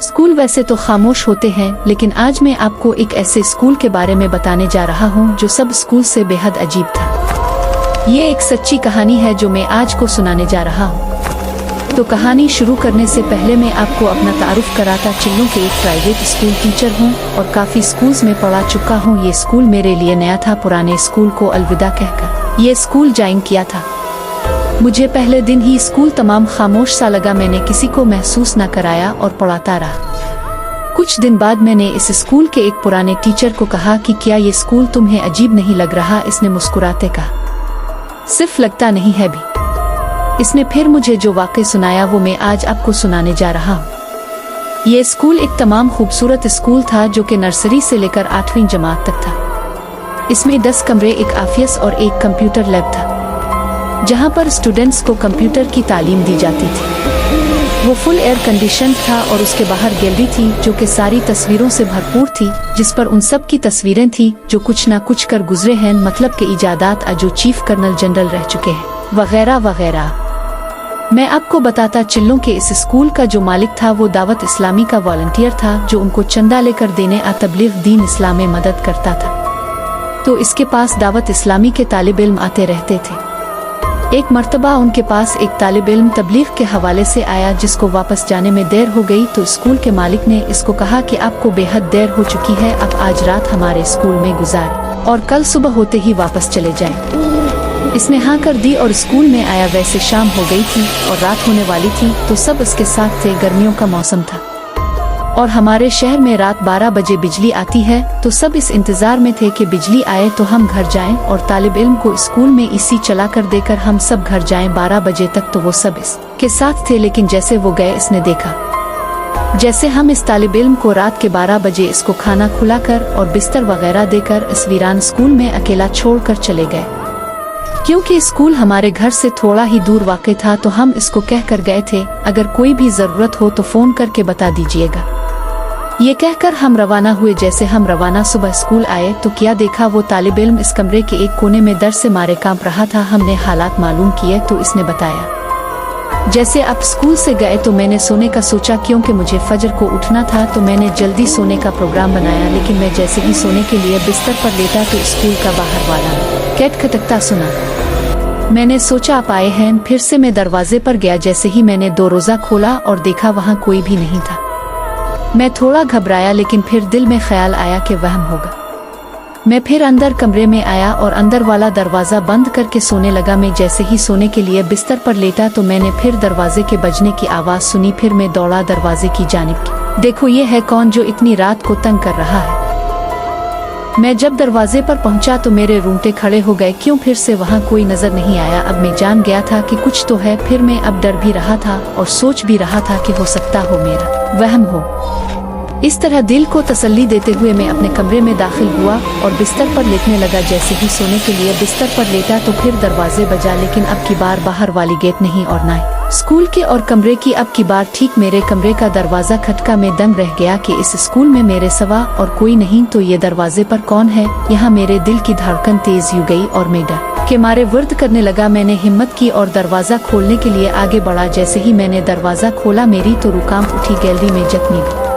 School वैसे तो खामोश होते हैं, लेकिन आज मैं आपको एक ऐसे स्कूल के बारे में बताने जा रहा हूँ जो सब स्कूल से बेहद अजीब था। ये एक सच्ची कहानी है जो मैं आज को सुनाने जा रहा हूँ। तो कहानी शुरू करने से पहले मैं आपको अपना तारुफ कराता चलूं कि एक प्राइवेट स्कूल टीचर हूँ और काफ़ी स्कूल्स में पढ़ा चुका हूँ। ये स्कूल मेरे लिए नया था। पुराने स्कूल को अलविदा कहकर ये स्कूल ज्वाइन किया था। मुझे पहले दिन ही स्कूल तमाम खामोश सा लगा। मैंने किसी को महसूस न कराया और पढ़ाता रहा। कुछ दिन बाद मैंने इस स्कूल के एक पुराने टीचर को कहा कि क्या ये स्कूल तुम्हें अजीब नहीं लग रहा? इसने मुस्कुराते कहा, सिर्फ लगता नहीं है भी। इसने फिर मुझे जो वाक़या सुनाया वो मैं आज आपको सुनाने जा रहा हूँ। ये स्कूल एक तमाम खूबसूरत स्कूल था जो कि नर्सरी से लेकर 8वीं जमात तक था। इसमें 10 कमरे, एक ऑफिस और एक कंप्यूटर लैब था जहाँ पर स्टूडेंट्स को कंप्यूटर की तालीम दी जाती थी। वो फुल एयर कंडीशन था और उसके बाहर गैलरी थी जो कि सारी तस्वीरों से भरपूर थी, जिस पर उन सब की तस्वीरें थी जो कुछ ना कुछ कर गुजरे हैं, मतलब के इजादात जो चीफ कर्नल जनरल रह चुके हैं, वगैरह वगैरह। मैं आपको बताता चलूं कि इस स्कूल का जो मालिक था वो दावत इस्लामी का वॉलंटियर था जो उनको चंदा लेकर देने तबलीग दीन इस्लाम में मदद करता था। तो इसके पास दावत इस्लामी के तालिब इल्म आते रहते थे। एक मर्तबा उनके पास एक तालिब इल्म तबलीग के हवाले से आया जिसको वापस जाने में देर हो गई। तो स्कूल के मालिक ने इसको कहा कि आपको बेहद देर हो चुकी है, अब आज रात हमारे स्कूल में गुजारें और कल सुबह होते ही वापस चले जाएं। इसने हाँ कर दी और स्कूल में आया। वैसे शाम हो गई थी और रात होने वाली थी, तो सब इसके साथ थे। गर्मियों का मौसम था और हमारे शहर में रात 12 बजे बिजली आती है, तो सब इस इंतजार में थे कि बिजली आए तो हम घर जाएं और तालिब इल्म को स्कूल में एसी चला कर देकर हम सब घर जाएं 12 बजे तक। तो वो सब इसके साथ थे, लेकिन जैसे वो गए इसने देखा जैसे हम इस तालिब इल्म को रात के 12 बजे इसको खाना खुलाकर और बिस्तर वगैरह देकर इस वीरान स्कूल में अकेला छोड़कर चले गए। क्योंकि स्कूल हमारे घर से थोड़ा ही दूर वाक़ था, तो हम इसको कह कर गए थे, अगर कोई भी ज़रूरत हो तो फ़ोन करके बता दीजिएगा। ये कहकर हम रवाना हुए। जैसे हम रवाना सुबह स्कूल आए तो क्या देखा, वो तालिब इल्म इस कमरे के एक कोने में दर्द से मारे कांप रहा था। हमने हालात मालूम किए तो इसने बताया, जैसे आप स्कूल से गए तो मैंने सोने का सोचा, क्योंकि मुझे फजर को उठना था तो मैंने जल्दी सोने का प्रोग्राम बनाया। लेकिन मैं जैसे ही सोने के लिए बिस्तर पर लेटा तो स्कूल का बाहर वाला गेट खटकता सुना। मैंने सोचा आप आए हैं। फिर से मैं दरवाजे पर गया। जैसे ही मैंने दरवाजा खोला और देखा वहाँ कोई भी नहीं था। मैं थोड़ा घबराया, लेकिन फिर दिल में ख्याल आया कि वहम होगा। मैं फिर अंदर कमरे में आया और अंदर वाला दरवाज़ा बंद करके सोने लगा। मैं जैसे ही सोने के लिए बिस्तर पर लेटा तो मैंने फिर दरवाजे के बजने की आवाज़ सुनी। फिर मैं दौड़ा दरवाजे की जानिब की। देखो ये है कौन जो इतनी रात को तंग कर रहा है। मैं जब दरवाजे पर पहुंचा तो मेरे रूंगटे खड़े हो गए। क्यों फिर से वहां कोई नजर नहीं आया। अब मैं जान गया था कि कुछ तो है। फिर मैं अब डर भी रहा था और सोच भी रहा था कि हो सकता हो मेरा वहम हो। इस तरह दिल को तसल्ली देते हुए मैं अपने कमरे में दाखिल हुआ और बिस्तर पर लेटने लगा। जैसे ही सोने के लिए बिस्तर पर लेटा तो फिर दरवाजे बजा, लेकिन अब की बार बाहर वाली गेट नहीं और ना ही स्कूल के और कमरे की। अब की बार ठीक मेरे कमरे का दरवाजा खटका। मैं दंग रह गया कि इस स्कूल में मेरे सिवा और कोई नहीं, तो ये दरवाजे पर कौन है। यहाँ मेरे दिल की धड़कन तेज हो गई और मैं डर के मारे वर्द करने लगा। मैंने हिम्मत की और दरवाजा खोलने के लिए आगे बढ़ा। जैसे ही मैंने दरवाजा खोला मेरी तो रुकाम उठी। गैलरी में जख्मी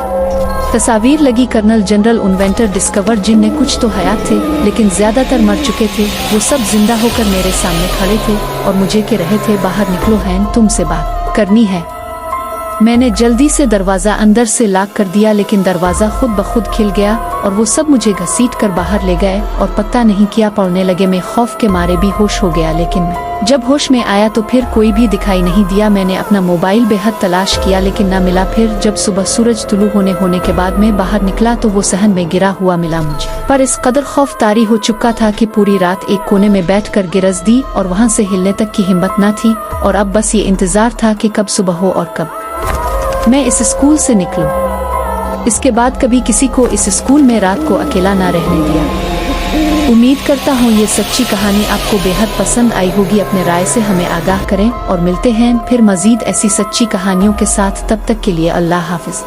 तस्वीर लगी कर्नल जनरल इन्वेंटर डिस्कवर, जिनने कुछ तो हयात थे लेकिन ज्यादातर मर चुके थे। वो सब जिंदा होकर मेरे सामने खड़े थे और मुझे कह रहे थे, बाहर निकलो हैं, तुमसे बात करनी है। मैंने जल्दी से दरवाजा अंदर से लॉक कर दिया, लेकिन दरवाजा खुद ब खुद खिल गया और वो सब मुझे घसीट कर बाहर ले गए और पता नहीं क्या पढ़ने लगे। मैं खौफ के मारे भी होश हो गया, लेकिन जब होश में आया तो फिर कोई भी दिखाई नहीं दिया। मैंने अपना मोबाइल बेहद तलाश किया लेकिन ना मिला। फिर जब सुबह सूरज तुलू होने के बाद मैं बाहर निकला तो वो सहन में गिरा हुआ मिला मुझे, पर इस कदर खौफ तारी हो चुका था कि पूरी रात एक कोने में बैठकर गिरज दी और वहां से हिलने तक की हिम्मत न थी। और अब बस ये इंतजार था कि कब सुबह हो और कब मैं इस स्कूल से निकलूं। इसके बाद कभी किसी को इस स्कूल में रात को अकेला ना रहने दिया। उम्मीद करता हूँ ये सच्ची कहानी आपको बेहद पसंद आई होगी। अपने राय से हमें आगाह करें और मिलते हैं फिर मजीद ऐसी सच्ची कहानियों के साथ। तब तक के लिए अल्लाह हाफिज।